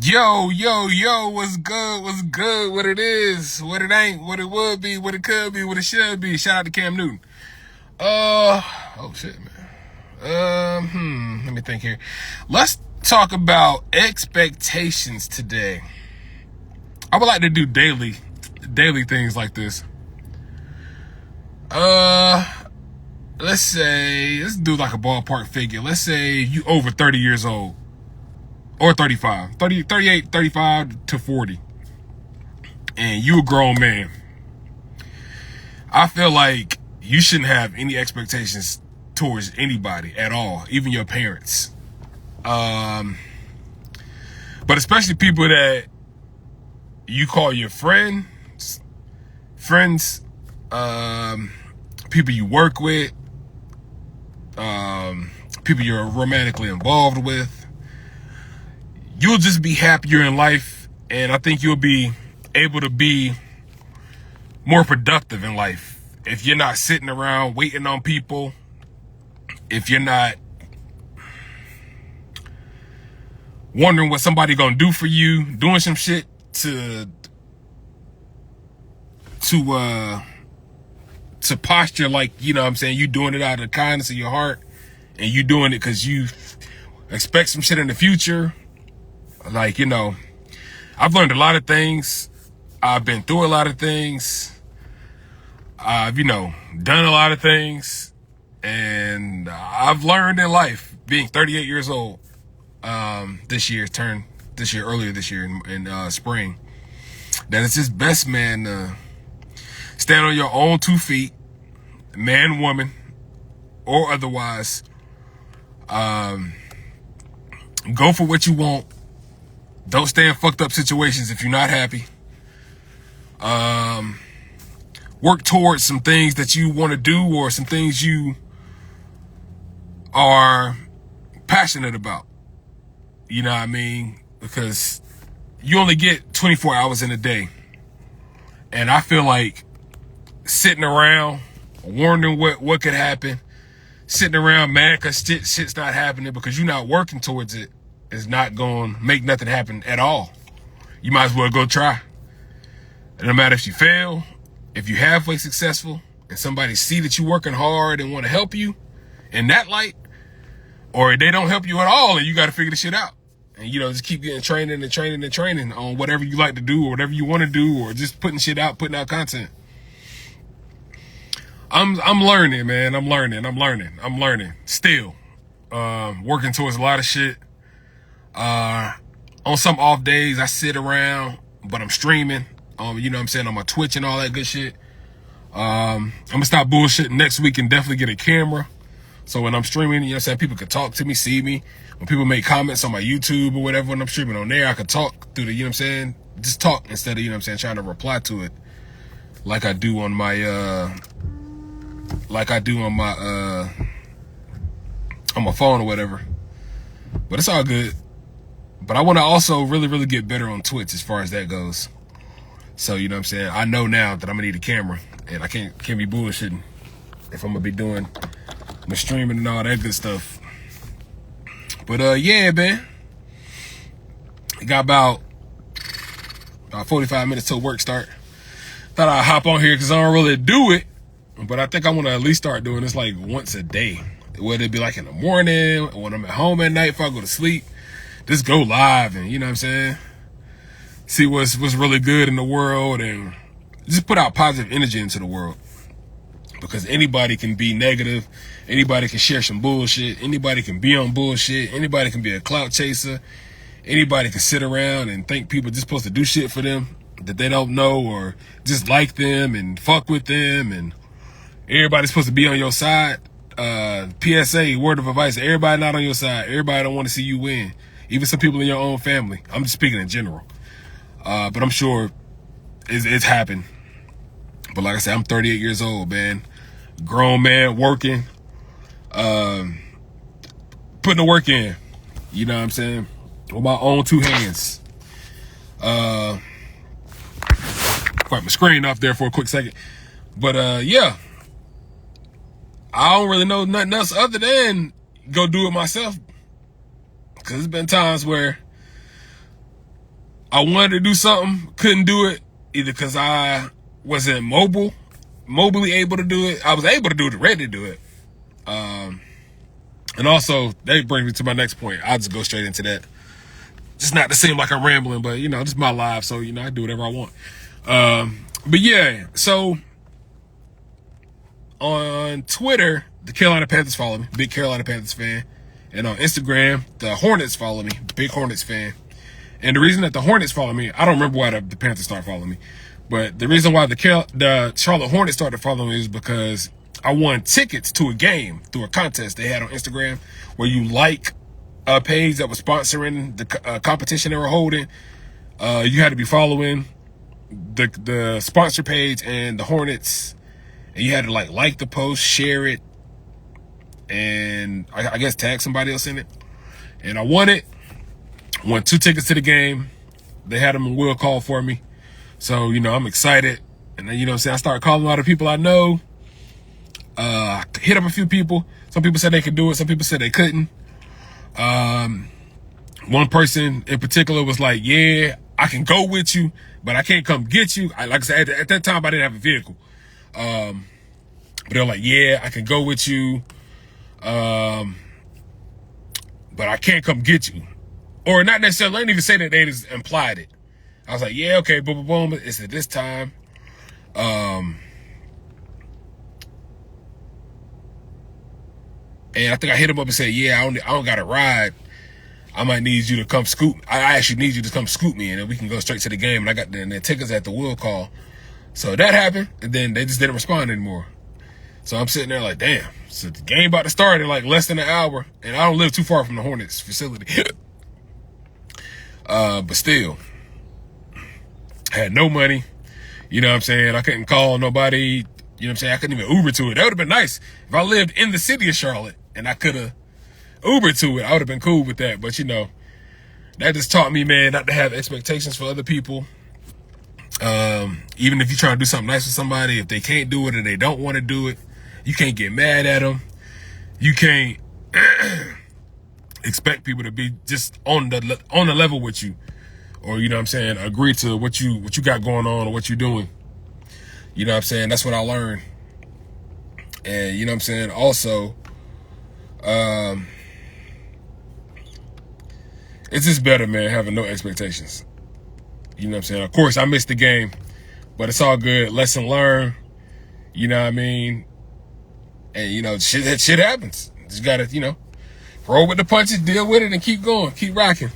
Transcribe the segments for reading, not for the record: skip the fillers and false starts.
Yo, what's good? What's good? What it is, what it ain't, what it would be, what it could be, what it should be. Shout out to Cam Newton. Oh shit, man. Let me think here. Let's talk about expectations today. I would like to do daily things like this. Let's do like a ballpark figure. Let's say you over 30 years old. Or 35, 30, 38, 35 to 40. And you a grown man. I feel like you shouldn't have any expectations towards anybody at all, even your parents. But especially people that you call your friends, people you work with, people you're romantically involved with. You'll just be happier in life, and I think you'll be able to be more productive in life if you're not sitting around waiting on people, if you're not wondering what somebody gonna do for you, doing some shit to posture like, you know what I'm saying, you doing it out of the kindness of your heart, and you doing it because you expect some shit in the future. Like, you know, I've learned a lot of things. I've been through a lot of things. I've, done a lot of things. And I've learned in life, being 38 years old, earlier this year in spring, that it's just best, man, stand on your own 2 feet, man, woman, or otherwise. Go for what you want. Don't stay in fucked up situations if you're not happy. Work towards some things that you want to do, or some things you are passionate about. You know what I mean? Because you only get 24 hours in a day. And I feel like sitting around wondering what could happen, sitting around mad because shit's not happening because you're not working towards it, is not going to make nothing happen at all. You might as well go try. And no matter if you fail, if you're halfway successful, and somebody see that you're working hard and want to help you in that light, or they don't help you at all and you got to figure the shit out. And, just keep getting training on whatever you like to do or whatever you want to do, or just putting shit out, putting out content. I'm learning, man. I'm learning. Still. Working towards a lot of shit. On some off days, I sit around, but I'm streaming. You know what I'm saying, on my Twitch and all that good shit. I'm gonna stop bullshitting next week and definitely get a camera. So when I'm streaming, people can talk to me, see me. When people make comments on my YouTube or whatever, when I'm streaming on there, I can talk through the, just talk instead of, trying to reply to it like I do on my, on my phone or whatever. But it's all good. But I want to also really, really get better on Twitch as far as that goes. So, I know now that I'm going to need a camera. And I can't be bullshitting if I'm going to be doing my streaming and all that good stuff. But, yeah, man. I got about 45 minutes till work start. Thought I'd hop on here because I don't really do it. But I think I want to at least start doing this like once a day. Whether it be like in the morning, or when I'm at home at night, if I go to sleep. Just go live and, see what's really good in the world, and just put out positive energy into the world. Because anybody can be negative. Anybody can share some bullshit. Anybody can be on bullshit. Anybody can be a clout chaser. Anybody can sit around and think people just supposed to do shit for them that they don't know, or just like them and fuck with them, and everybody's supposed to be on your side. PSA, word of advice, everybody not on your side. Everybody don't want to see you win. Even some people in your own family. I'm just speaking in general. But I'm sure it's happened. But like I said, I'm 38 years old, man. Grown man, working. Putting the work in. You know what I'm saying? With my own 2 hands. Wipe my screen off there for a quick second. But yeah. I don't really know nothing else other than go do it myself. Because there's been times where I wanted to do something, couldn't do it, either because I wasn't mobily able to do it. I was able to do it, ready to do it. And also, that brings me to my next point. I'll just go straight into that. Just not to seem like I'm rambling, but, this is my life, so, I do whatever I want. But yeah, so on Twitter, the Carolina Panthers follow me, big Carolina Panthers fan. And on Instagram, the Hornets follow me, big Hornets fan. And the reason that the Hornets follow me, I don't remember why the Panthers started following me, but the reason why the Charlotte Hornets started following me is because I won tickets to a game through a contest they had on Instagram where you like a page that was sponsoring the competition they were holding. You had to be following the sponsor page and the Hornets, and you had to like the post, share it, and I guess tag somebody else in it. And I won it. Won 2 tickets to the game. They had them in will call for me. So, I'm excited. And then, I started calling a lot of people I know. Hit up a few people. Some people said they could do it. Some people said they couldn't. One person in particular was like, yeah, I can go with you, but I can't come get you. Like I said, at that time, I didn't have a vehicle. But they were like, yeah, I can go with you. But I can't come get you. Or not necessarily, I didn't even say that, they just implied it. I was like, yeah, okay, boom, boom, boom, it's at this time. And I think I hit him up and said, yeah, I don't got a ride. I might need you to come scoop. I actually need you to come scoop me, and then we can go straight to the game. And I got the tickets at the will call. So that happened, and then they just didn't respond anymore. So I'm sitting there like, damn. So the game about to start in like less than an hour, and I don't live too far from the Hornets facility. But still, had no money. You know what I'm saying? I couldn't call nobody. You know what I'm saying? I couldn't even Uber to it. That would have been nice. If I lived in the city of Charlotte and I could have Ubered to it, I would have been cool with that. But, that just taught me, man, not to have expectations for other people. Even if you're trying to do something nice for somebody, if they can't do it or they don't want to do it, you can't get mad at them. You can't expect people to be just on the level with you, or agree to what you got going on or what you're doing. You know what I'm saying? That's what I learned. And also, it's just better, man, having no expectations. You know what I'm saying? Of course, I missed the game, but it's all good. Lesson learned. You know what I mean? And shit happens. Just gotta roll with the punches, deal with it, and keep going, keep rocking.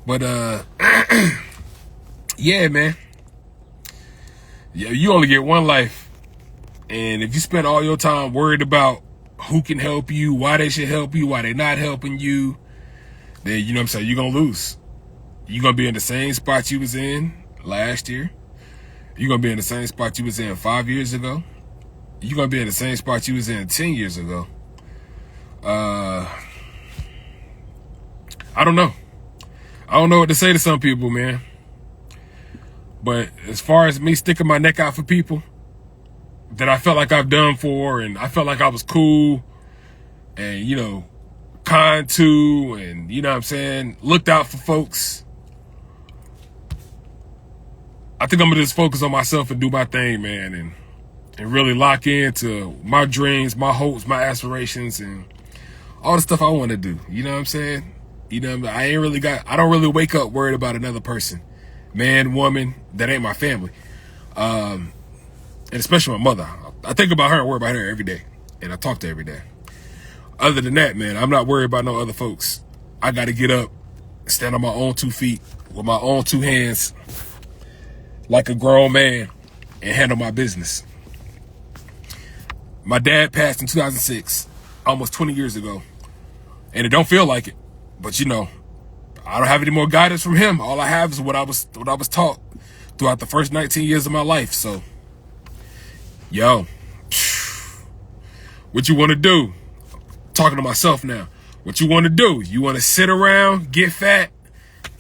But yeah, man. Yeah, you only get one life, and if you spend all your time worried about who can help you, why they should help you, why they not helping you, then you're gonna lose. You're gonna be in the same spot you was in last year. You're gonna be in the same spot you was in 5 years ago. You're gonna be in the same spot you was in 10 years ago. I don't know. I don't know what to say to some people, man. But as far as me sticking my neck out for people that I felt like I've done for, and I felt like I was cool and, kind to, and, looked out for folks, I think I'm going to just focus on myself and do my thing, man, and really lock into my dreams, my hopes, my aspirations, and all the stuff I want to do. You know what I'm saying? I don't really wake up worried about another person, man, woman, that ain't my family. And especially my mother. I think about her and worry about her every day, and I talk to her every day. Other than that, man, I'm not worried about no other folks. I got to get up, stand on my own 2 feet with my own 2 hands like a grown man and handle my business. My dad passed in 2006, almost 20 years ago, and it don't feel like it. But I don't have any more guidance from him. All I have is what I was taught throughout the first 19 years of my life. So, what you want to do? Talking to myself now. What you want to do? You want to sit around, get fat,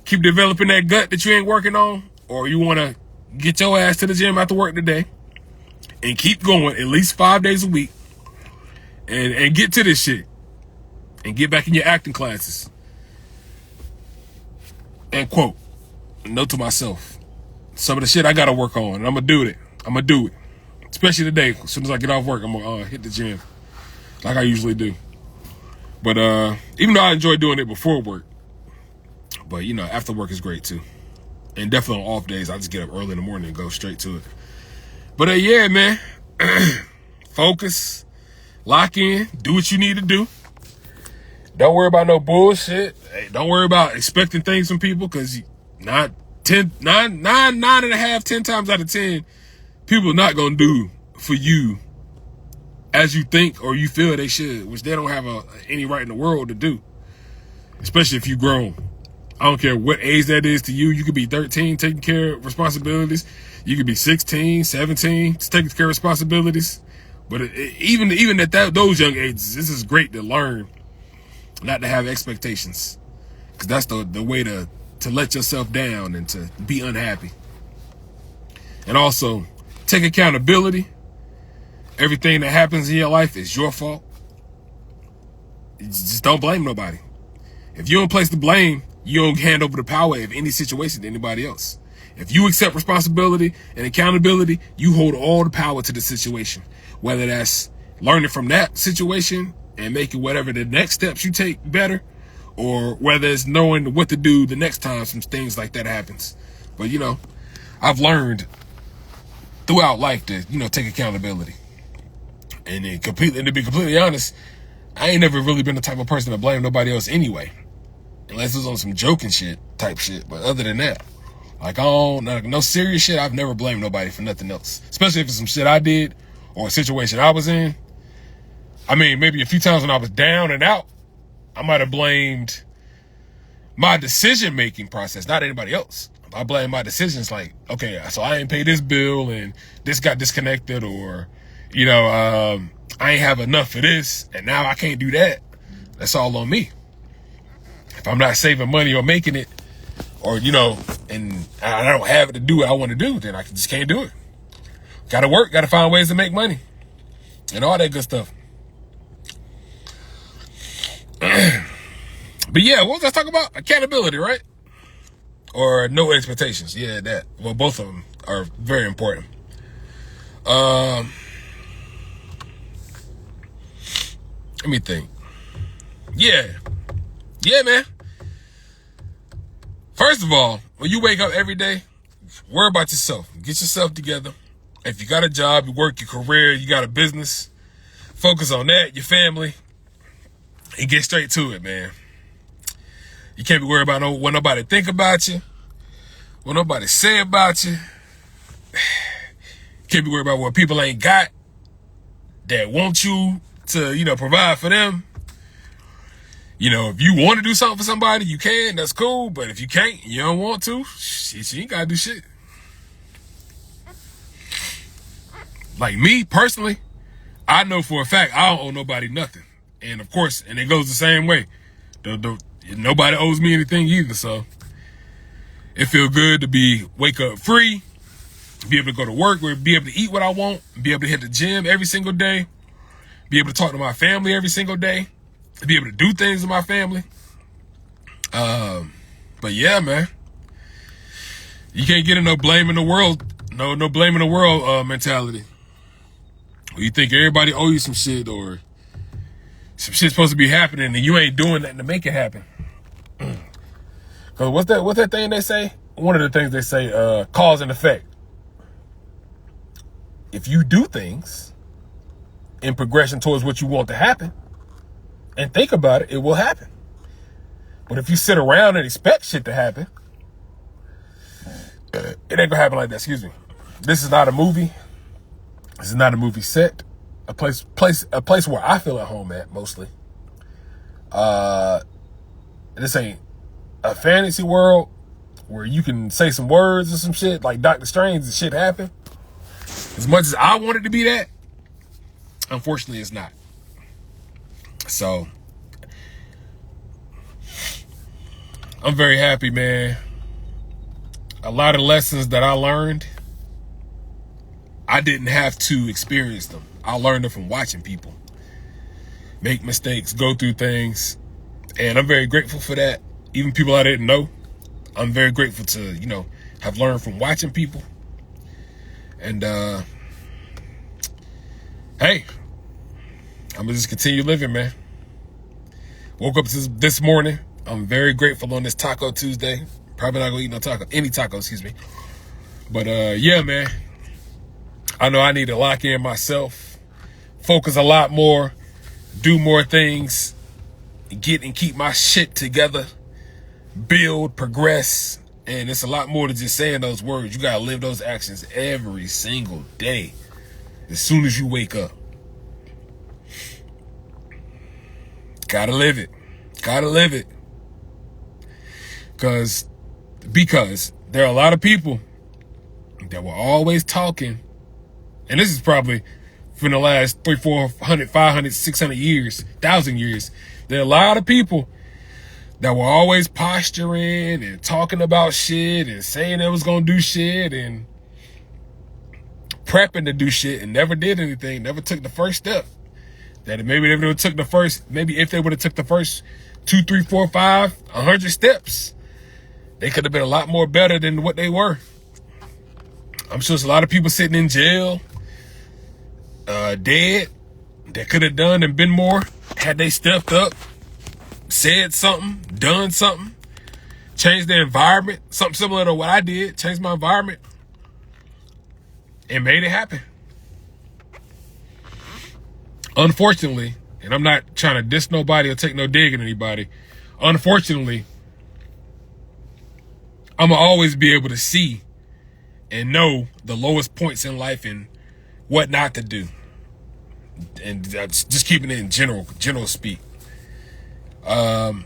keep developing that gut that you ain't working on? Or you want to get your ass to the gym after work today and keep going at least 5 days a week and get to this shit and get back in your acting classes? End quote. Note to myself, some of the shit I gotta work on, and I'm gonna do it. I'm gonna do it. Especially today. As soon as I get off work, I'm gonna hit the gym like I usually do. But even though I enjoy doing it before work, but you know, after work is great too. And definitely on off days, I just get up early in the morning and go straight to it. But yeah, man, focus, lock in, do what you need to do. Don't worry about no bullshit. Hey, don't worry about expecting things from people, because 9 and a half, 10 times out of 10, people are not gonna do for you as you think or you feel they should, which they don't have any right in the world to do, especially if you grown. I don't care what age that is to you. You could be 13 taking care of responsibilities. You could be 16, 17 taking care of responsibilities. But even at those young ages, this is great to learn not to have expectations, because that's the way to let yourself down and to be unhappy. And also take accountability. Everything that happens in your life is your fault. Just don't blame nobody. If you don't place the blame, you don't hand over the power of any situation to anybody else. If you accept responsibility and accountability, you hold all the power to the situation. Whether that's learning from that situation and making whatever the next steps you take better, or whether it's knowing what to do the next time some things like that happens. But you know, I've learned throughout life to, you know, take accountability. And to be completely honest, I ain't never really been the type of person to blame nobody else anyway. Unless it was on some joking shit type shit. But other than that, like, no serious shit, I've never blamed nobody for nothing else. Especially if it's some shit I did or a situation I was in. I mean, maybe a few times when I was down and out, I might have blamed my decision-making process, not anybody else. I blame my decisions, like, okay, so I ain't paid this bill and this got disconnected, or, you know, I ain't have enough for this and now I can't do that. That's all on me. If I'm not saving money or making it, or, you know, and I don't have it to do what I want to do, then I just can't do it. Gotta work, gotta find ways to make money and all that good stuff. But yeah, what was I talking about? Accountability, right? Or no expectations. Yeah, that. Well, both of them are very important. Let me think. Yeah, man. First of all, when you wake up every day, worry about yourself. Get yourself together. If you got a job, you work your career, you got a business, focus on that, your family, and get straight to it, man. You can't be worried about what nobody think about you, what nobody say about you. Can't be worried about what people ain't got that want you to, you know, provide for them. You know, if you want to do something for somebody, you can, that's cool. But if you can't, you don't want to, shit, you ain't gotta do shit. Like me, personally, I know for a fact I don't owe nobody nothing. And of course, and it goes the same way. Nobody owes me anything either, so it feel good to wake up free, be able to go to work, be able to eat what I want, be able to hit the gym every single day, be able to talk to my family every single day, be able to do things with my family. But yeah, man, you can't get in no blame in the world, no blame in the world mentality. You think everybody owe you some shit, or some shit's supposed to be happening and you ain't doing nothing to make it happen. Cause what's that thing they say? One of the things they say, cause and effect. If you do things in progression towards what you want to happen and think about it, it will happen. But if you sit around and expect shit to happen, it ain't gonna happen like that. Excuse me. This is not a movie. This is not a movie set. A place where I feel at home at mostly. This ain't a fantasy world where you can say some words or some shit like Doctor Strange and shit happen. As much as I wanted to be that, unfortunately it's not. So I'm very happy, man. A lot of lessons that I learned, I didn't have to experience them. I learned it from watching people make mistakes, go through things. And I'm very grateful for that. Even people I didn't know, I'm very grateful to, you know, have learned from watching people. And hey, I'm gonna just continue living, man. Woke up this morning. I'm very grateful on this Taco Tuesday. Probably not gonna eat no taco, any taco, excuse me. But yeah, man. I know I need to lock in myself, focus a lot more, do more things, get and keep my shit together, build, progress. And it's a lot more than just saying those words. You gotta live those actions every single day. As soon as you wake up. Gotta live it. Gotta live it. Because there are a lot of people that were always talking, and this is probably from the last 300, 400, 500, 600 years, 1,000 years. There are a lot of people that were always posturing and talking about shit and saying they was gonna do shit and prepping to do shit and never did anything, never took the first step. That maybe if they would have took the first, maybe if they would have took the first 2, 3, 4, 5, 100 steps, they could have been a lot more better than what they were. I'm sure there's a lot of people sitting in jail, dead, that could have done and been more had they stepped up, said something, done something, changed the environment, something similar to what I did, changed my environment, and made it happen. Unfortunately, and I'm not trying to diss nobody or take no dig at anybody, unfortunately, I'm going to always be able to see and know the lowest points in life and what not to do. And just keeping it in general speak. Because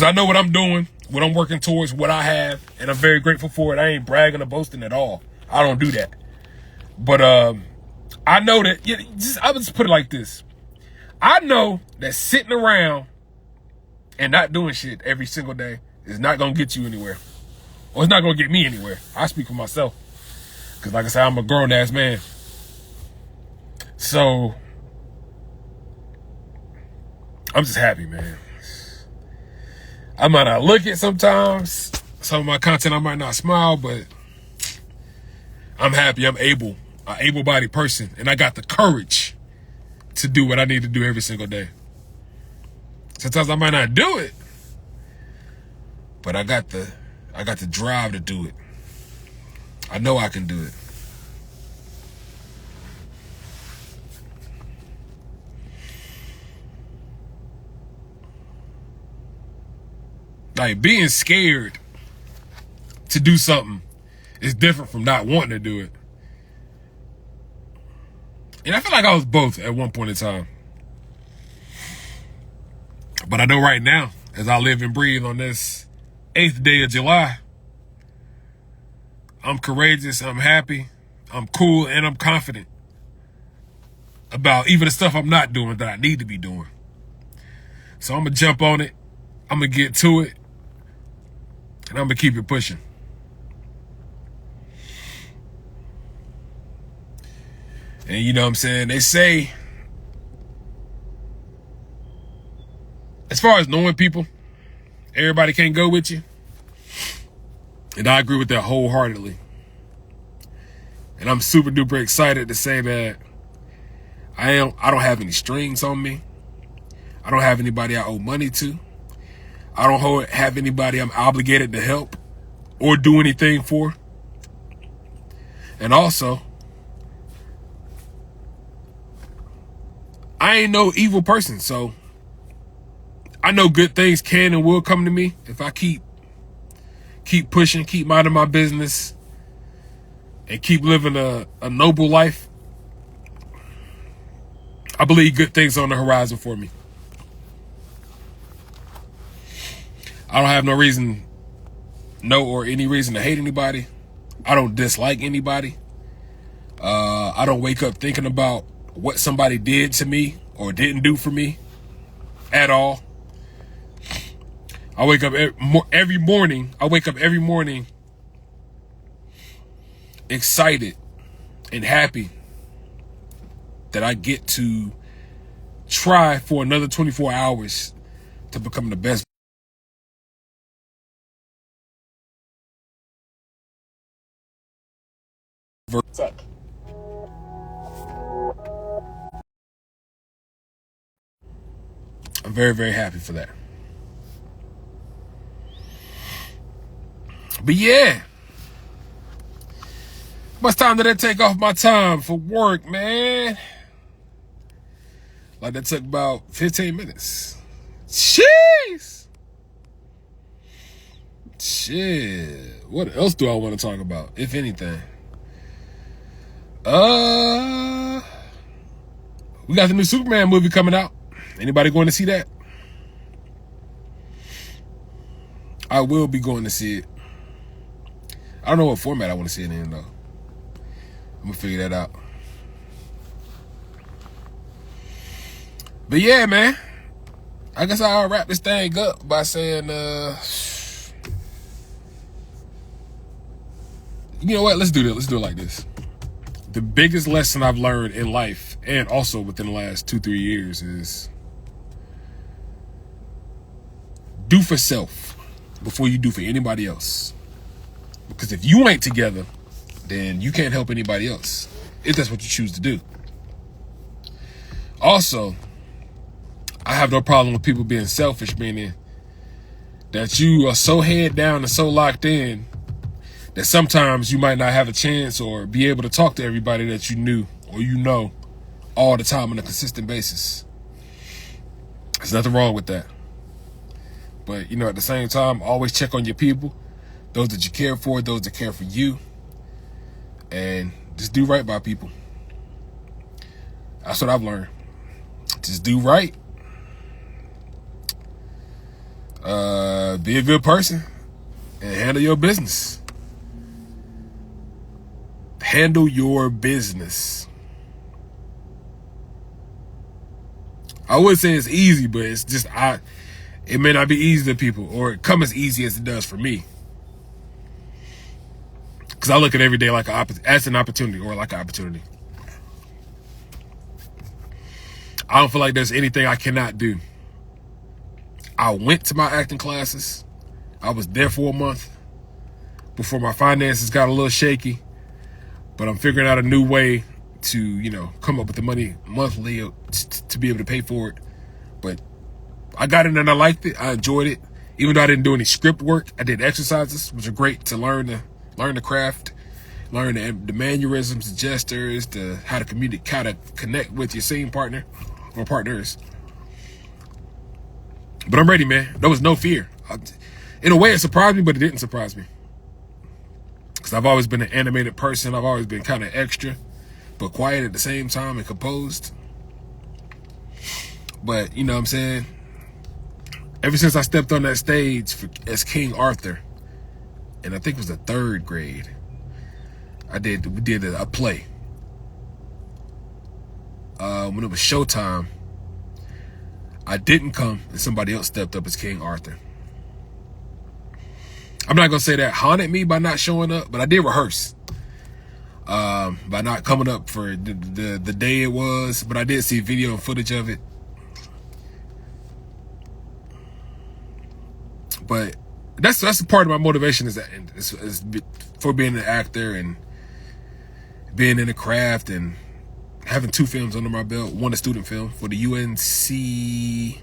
I know what I'm doing, what I'm working towards, what I have, and I'm very grateful for it. I ain't bragging or boasting at all. I don't do that. But I know that, I'll just put it like this. I know that sitting around and not doing shit every single day is not going to get you anywhere. Or it's not going to get me anywhere. I speak for myself. Because like I said, I'm a grown-ass man. So, I'm just happy, man. I might not look it sometimes. Some of my content I might not smile, but I'm happy. I'm an able-bodied person. And I got the courage to do what I need to do every single day. Sometimes I might not do it, but I got the drive to do it. I know I can do it. Like, being scared to do something is different from not wanting to do it. And I feel like I was both at one point in time. But I know right now, as I live and breathe on this 8th day of July, I'm courageous, I'm happy, I'm cool, and I'm confident about even the stuff I'm not doing that I need to be doing. So I'm going to jump on it, I'm going to get to it, and I'm going to keep it pushing. And you know what I'm saying? They say, as far as knowing people, everybody can't go with you. And I agree with that wholeheartedly. And I'm super duper excited to say that I don't have any strings on me. I don't have anybody I owe money to. I don't have anybody I'm obligated to help or do anything for. And also, I ain't no evil person, so I know good things can and will come to me if I keep pushing, keep minding my business, and keep living a noble life. I believe good things on the horizon for me. I don't have no reason, or any reason to hate anybody. I don't dislike anybody. I don't wake up thinking about what somebody did to me or didn't do for me at all. I wake up every morning. I wake up every morning excited and happy that I get to try for another 24 hours to become the best Sick. I'm very, very happy for that. But yeah, how much time did that take off my time for work, man? Like that took about 15 minutes. Jeez. Shit. What else do I want to talk about, if anything? We got the new Superman movie coming out. Anybody going to see that? I will be going to see it. I don't know what format I want to see it in, though. I'm going to figure that out. But yeah, man. I guess I'll wrap this thing up by saying, you know what? Let's do that. Let's do it like this. The biggest lesson I've learned in life, and also within the last 2-3 years, is do for self before you do for anybody else. Because if you ain't together, then you can't help anybody else, if that's what you choose to do. Also, I have no problem with people being selfish, meaning that you are so head down and so locked in that sometimes you might not have a chance or be able to talk to everybody that you knew or you know all the time on a consistent basis. There's nothing wrong with that. But, you know, at the same time, always check on your people, those that you care for, those that care for you, and just do right by people. That's what I've learned. Just do right. Be a good person and handle your business. Handle your business. I would say it's easy, but it's just, it may not be easy to people, or it come as easy as it does for me. Because I look at every day like as an opportunity, or like an opportunity. I don't feel like there's anything I cannot do. I went to my acting classes. I was there for a month before my finances got a little shaky. But I'm figuring out a new way to, you know, come up with the money monthly to be able to pay for it. But I got in and I liked it. I enjoyed it. Even though I didn't do any script work, I did exercises, which are great to learn the craft, learn the mannerisms, the gestures, how to communicate, how to connect with your scene partner or partners. But I'm ready, man. There was no fear. In a way, it surprised me, but it didn't surprise me. Because I've always been an animated person. I've always been kind of extra, but quiet at the same time and composed. But, you know what I'm saying? Ever since I stepped on that stage as King Arthur, and I think it was the 3rd grade, we did a play. When it was showtime, I didn't come, and somebody else stepped up as King Arthur. I'm not going to say that haunted me by not showing up, but I did rehearse. By not coming up for the day it was, but I did see video and footage of it. But that's a part of my motivation is for being an actor and being in the craft and having 2 films under my belt. One a student film for the University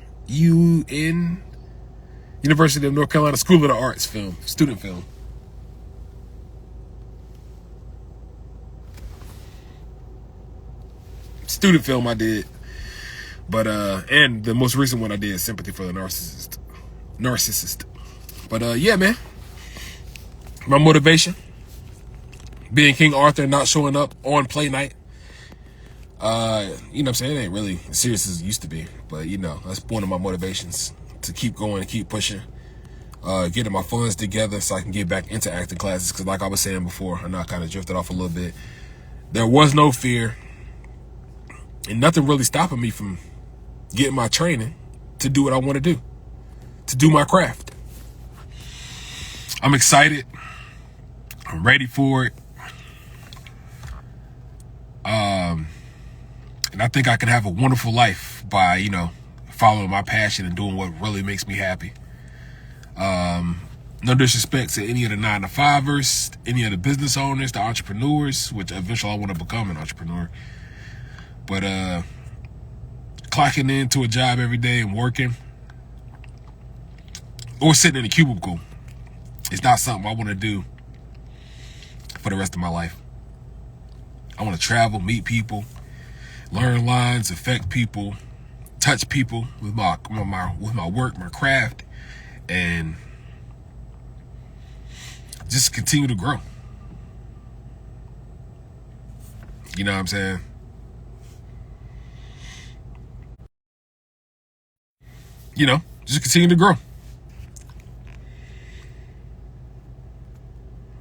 of North Carolina School of the Arts student film. Student film I did. But, and the most recent one I did, Sympathy for the Narcissist. But, yeah, man. My motivation, being King Arthur and not showing up on play night. You know what I'm saying? It ain't really as serious as it used to be. But, you know, that's one of my motivations. To keep going and keep pushing, getting my funds together so I can get back into acting classes. Because like I was saying before, I know I kind of drifted off a little bit. There was no fear and nothing really stopping me from getting my training to do what I want to do my craft. I'm excited. I'm ready for it. And I think I can have a wonderful life by, you know, following my passion and doing what really makes me happy. No disrespect to any of the 9-to-5ers, any of the business owners, the entrepreneurs, which eventually I want to become an entrepreneur. But clocking into a job every day and working, or sitting in a cubicle, is not something I want to do for the rest of my life. I want to travel, meet people, learn lines, affect people, touch people with my work, my craft, and just continue to grow. You know what I'm saying? You know, just continue to grow.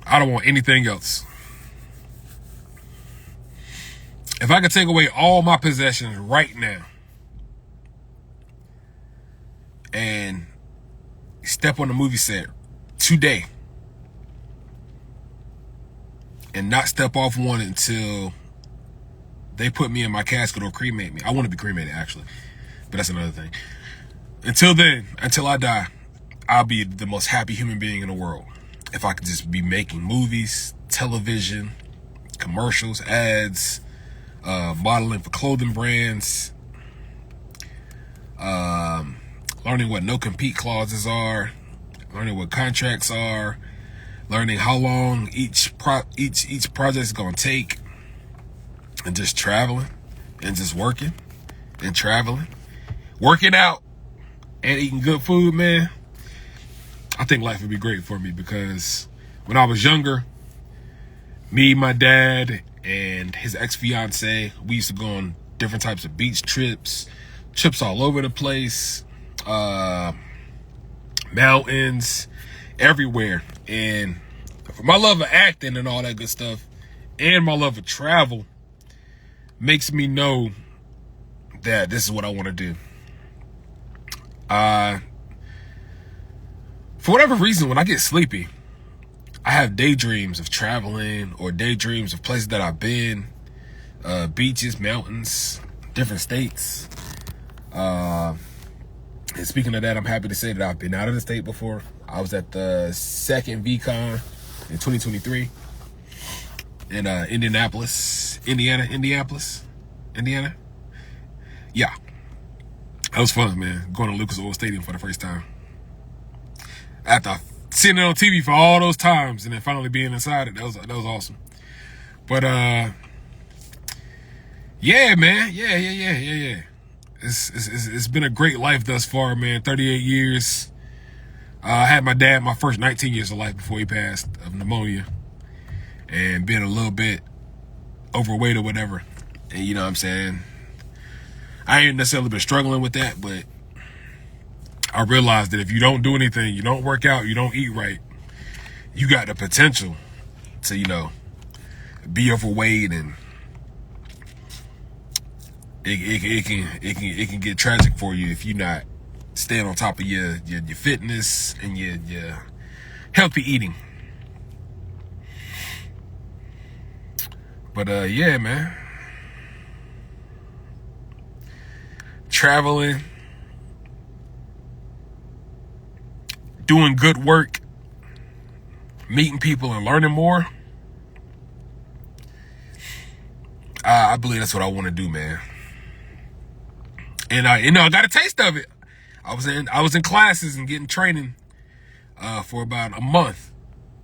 I don't want anything else. If I could take away all my possessions right now and step on the movie set today and not step off one until they put me in my casket or cremate me. I want to be cremated, actually, but that's another thing. Until then, until I die, I'll be the most happy human being in the world. If I could just be making movies, television, commercials, ads, modeling for clothing brands, learning what no-compete clauses are, learning what contracts are, learning how long each project is going to take, and just traveling and just working and traveling, working out and eating good food, man. I think life would be great for me, because when I was younger, me, my dad, and his ex-fiance, we used to go on different types of beach trips all over the place, mountains, everywhere. And for my love of acting and all that good stuff, and my love of travel, makes me know that this is what I want to do. For whatever reason, when I get sleepy, I have daydreams of traveling or daydreams of places that I've been, beaches, mountains, different states. And speaking of that, I'm happy to say that I've been out of the state before. I was at the second VCon in 2023 in Indianapolis. Yeah. That was fun, man. Going to Lucas Oil Stadium for the first time. After sitting on TV for all those times and then finally being inside it, that was awesome. But yeah, man, yeah. It's been a great life thus far, man. 38 years. I had my dad my first 19 years of life before he passed of pneumonia, and being a little bit overweight or whatever. And you know what I'm saying? I ain't necessarily been struggling with that, but I realized that if you don't do anything, you don't work out, you don't eat right, you got the potential to, you know, be overweight, and it can get tragic for you if you're not staying on top of your fitness and your healthy eating. But yeah, man, traveling, doing good work, meeting people and learning more. I believe that's what I want to do, man. And I got a taste of it. I was in classes and getting training for about a month.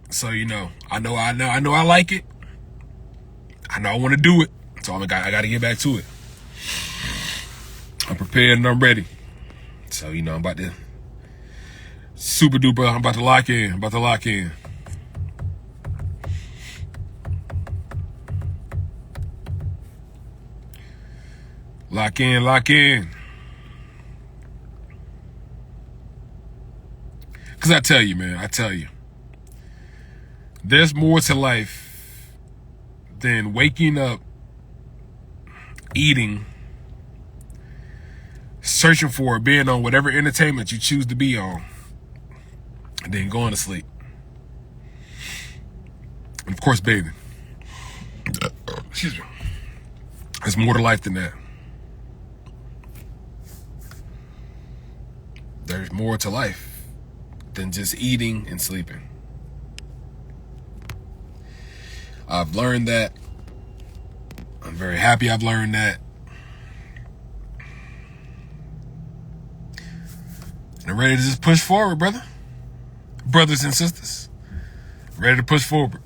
So, you know, I know I like it. I know I want to do it. So I got to get back to it. I'm prepared and I'm ready. So, you know, I'm about to super duper. I'm about to lock in. Lock in. Because I tell you, man, there's more to life than waking up, eating, searching for, being on whatever entertainment you choose to be on, and then going to sleep. And of course, bathing. Excuse me. There's more to life than that. There's more to life than just eating and sleeping. I've learned that. I'm very happy I've learned that. And I'm ready to just push forward, brothers and sisters. Ready to push forward.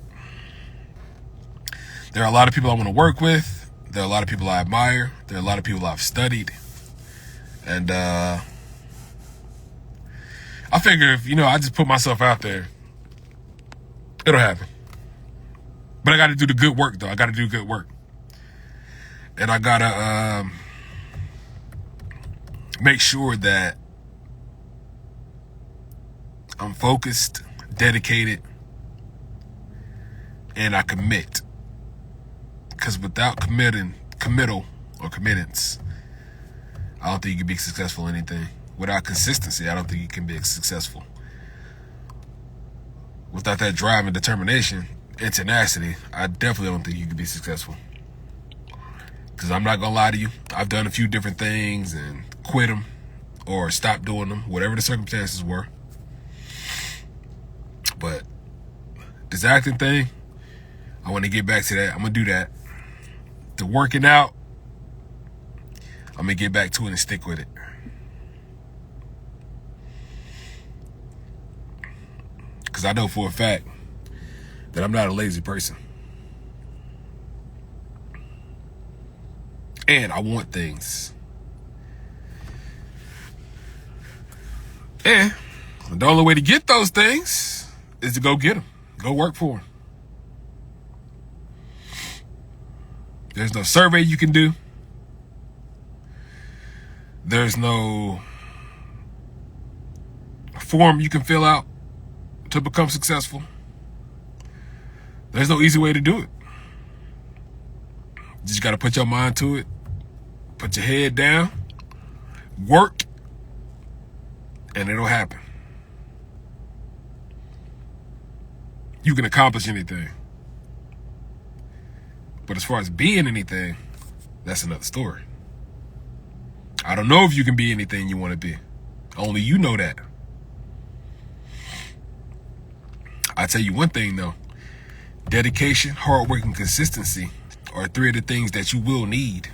There are a lot of people I want to work with. There are a lot of people I admire. There are a lot of people I've studied. And I figure if, I just put myself out there, it'll happen. But I got to do the good work, though. I got to do good work. And I got to make sure that I'm focused, dedicated, and I commit. Because without committal or committance, I don't think you can be successful in anything. Without consistency, I don't think you can be successful. Without that drive and determination and tenacity, I definitely don't think you can be successful. Because I'm not going to lie to you. I've done a few different things and quit them or stopped doing them, whatever the circumstances were. But this acting thing, I want to get back to that. I'm going to do that. The working out, I'm going to get back to it and stick with it. Because I know for a fact that I'm not a lazy person. And I want things. And the only way to get those things is to go get them. Go work for them. There's no survey you can do. There's no form you can fill out to become successful. There's no easy way to do it. You just got to put your mind to it. Put your head down. Work. And it'll happen. You can accomplish anything. But as far as being anything, that's another story. I don't know if you can be anything you want to be. Only you know that. I tell you one thing though. Dedication, hard work, and consistency are three of the things that you will need.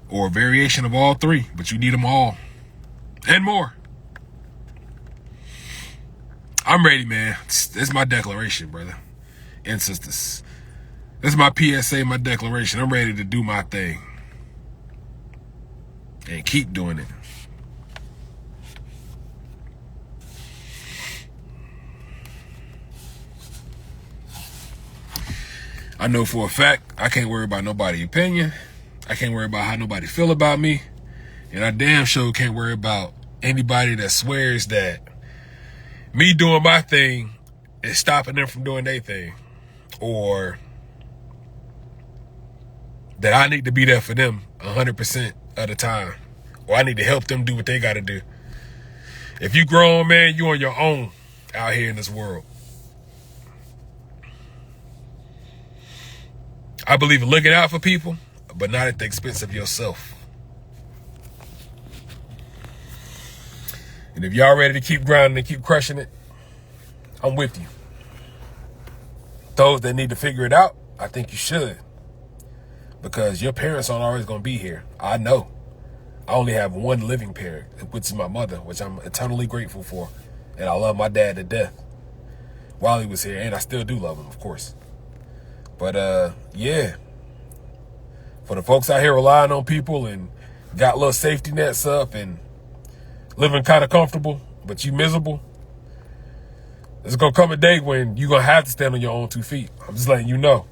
Or a variation of all three, but you need them all. And more. I'm ready, man. This is my declaration, brother and sisters. This is my PSA, my declaration. I'm ready to do my thing. And keep doing it. I know for a fact I can't worry about nobody's opinion. I can't worry about how nobody feel about me. And I damn sure can't worry about anybody that swears that me doing my thing is stopping them from doing their thing. Or that I need to be there for them 100% of the time. Or I need to help them do what they got to do. If you grown, man, you on your own out here in this world. I believe in looking out for people, but not at the expense of yourself. And if y'all ready to keep grinding and keep crushing it, I'm with you. Those that need to figure it out, I think you should. Because your parents aren't always going to be here. I know. I only have one living parent, which is my mother, which I'm eternally grateful for. And I love my dad to death while he was here. And I still do love him, of course. But, yeah. For the folks out here relying on people and got little safety nets up and living kind of comfortable, but you miserable, there's going to come a day when you're going to have to stand on your own 2 feet. I'm just letting you know.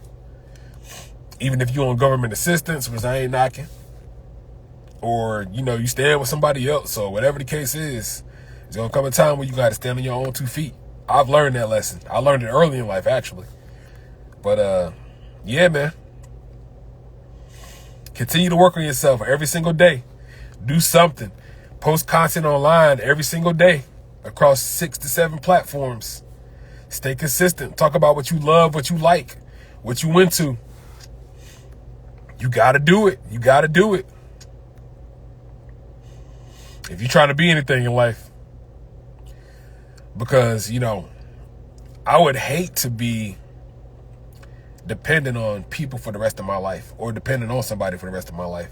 Even if you're on government assistance, which I ain't knocking, or, you stand with somebody else, or whatever the case is, there's going to come a time where you got to stand on your own 2 feet. I've learned that lesson. I learned it early in life, actually. But, yeah, man. Continue to work on yourself every single day. Do something. Post content online every single day across 6 to 7 platforms. Stay consistent. Talk about what you love, what you like, what you into. You got to do it. You got to do it. If you're trying to be anything in life. Because, you know, I would hate to be dependent on people for the rest of my life, or dependent on somebody for the rest of my life.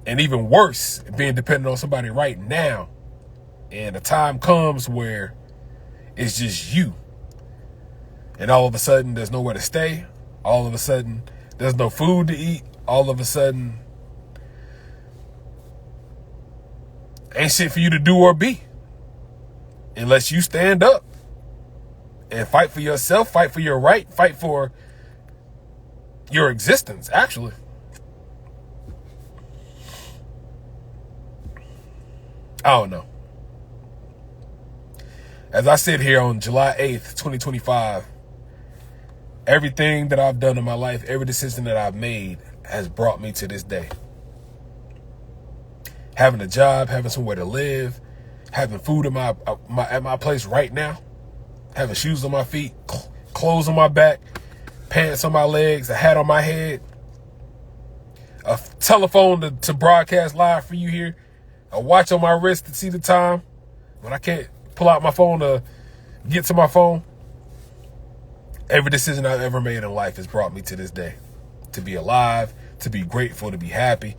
And even worse, being dependent on somebody right now. And a time comes where it's just you. And all of a sudden, there's nowhere to stay. All of a sudden, there's no food to eat. All of a sudden, ain't shit for you to do or be. Unless you stand up and fight for yourself, fight for your right, fight for your existence, actually. I don't know. As I sit here on July 8th, 2025, everything that I've done in my life, every decision that I've made has brought me to this day. Having a job, having somewhere to live, having food at my place right now, having shoes on my feet, clothes on my back, pants on my legs, a hat on my head, a telephone to broadcast live for you here, a watch on my wrist to see the time when I can't pull out my phone to get to my phone. Every decision I've ever made in life has brought me to this day. To be alive, to be grateful, to be happy,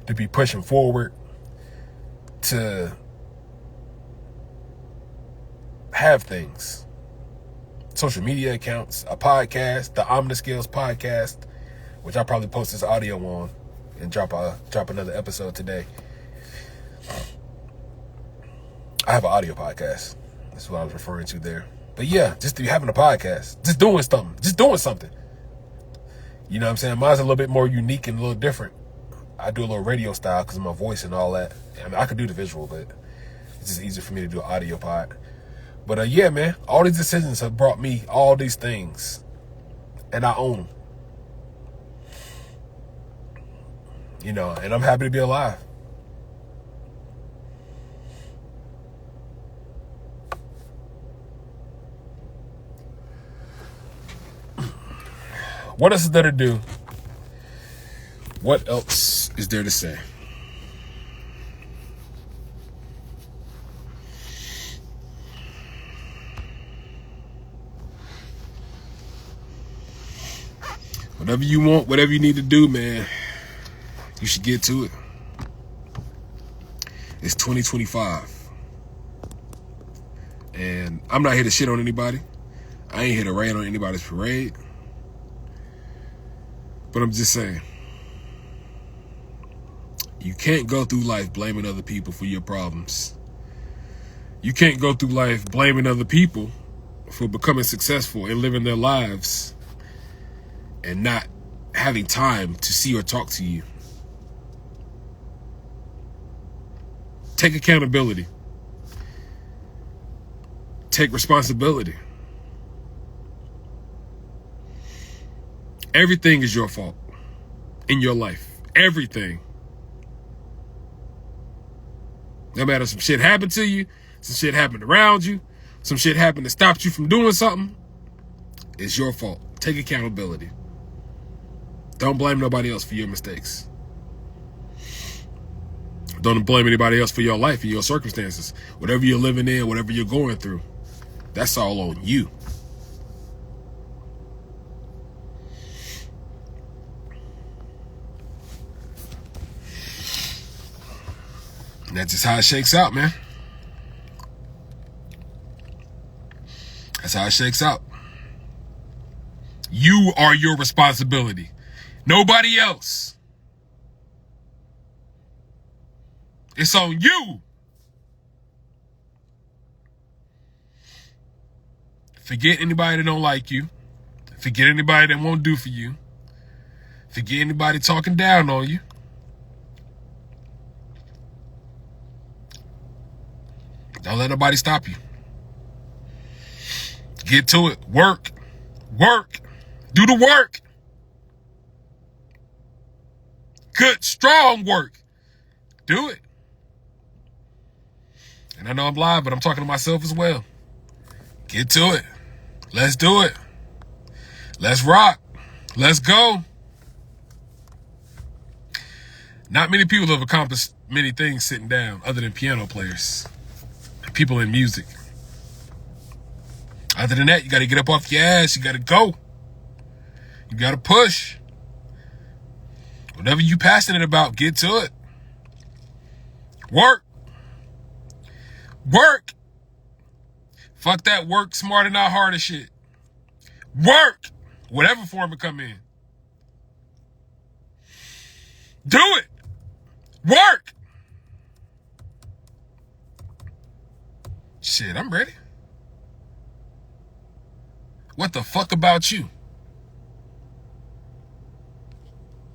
to be pushing forward, to have things. Social media accounts, a podcast, the Omniscales podcast, which I'll probably post this audio on and drop another episode today. I have an audio podcast. That's what I was referring to there. But yeah, just having a podcast, just doing something. You know what I'm saying? Mine's a little bit more unique and a little different. I do a little radio style because of my voice and all that. I mean, I could do the visual, but it's just easier for me to do an audio pod. But yeah, man, all these decisions have brought me all these things, and I own them. You know, and I'm happy to be alive. What else is there to do? What else is there to say? Whatever you want, whatever you need to do, man, you should get to it. It's 2025. And I'm not here to shit on anybody. I ain't here to rain on anybody's parade. But I'm just saying, you can't go through life blaming other people for your problems. You can't go through life blaming other people for becoming successful and living their lives and not having time to see or talk to you. Take accountability. Take responsibility. Everything is your fault in your life. Everything. No matter some shit happened to you, some shit happened around you, some shit happened that stopped you from doing something, it's your fault. Take accountability. Don't blame nobody else for your mistakes. Don't blame anybody else for your life and your circumstances. Whatever you're living in, whatever you're going through, that's all on you. And that's just how it shakes out, man. That's how it shakes out. You are your responsibility. Nobody else. It's on you. Forget anybody that don't like you. Forget anybody that won't do for you. Forget anybody talking down on you. Don't let nobody stop you. Get to it. Work. Work. Do the work. Good, strong work. Do it. And I know I'm live, but I'm talking to myself as well. Get to it. Let's do it. Let's rock. Let's go. Not many people have accomplished many things sitting down other than piano players. people in music. Other than that, you got to get up off your ass. You got to go. You got to push. Whatever you passionate about, get to it. Work. Work. Fuck that work smarter, not harder shit. Work. Whatever form it come in. Do it. Work. Shit, I'm ready. What the fuck about you?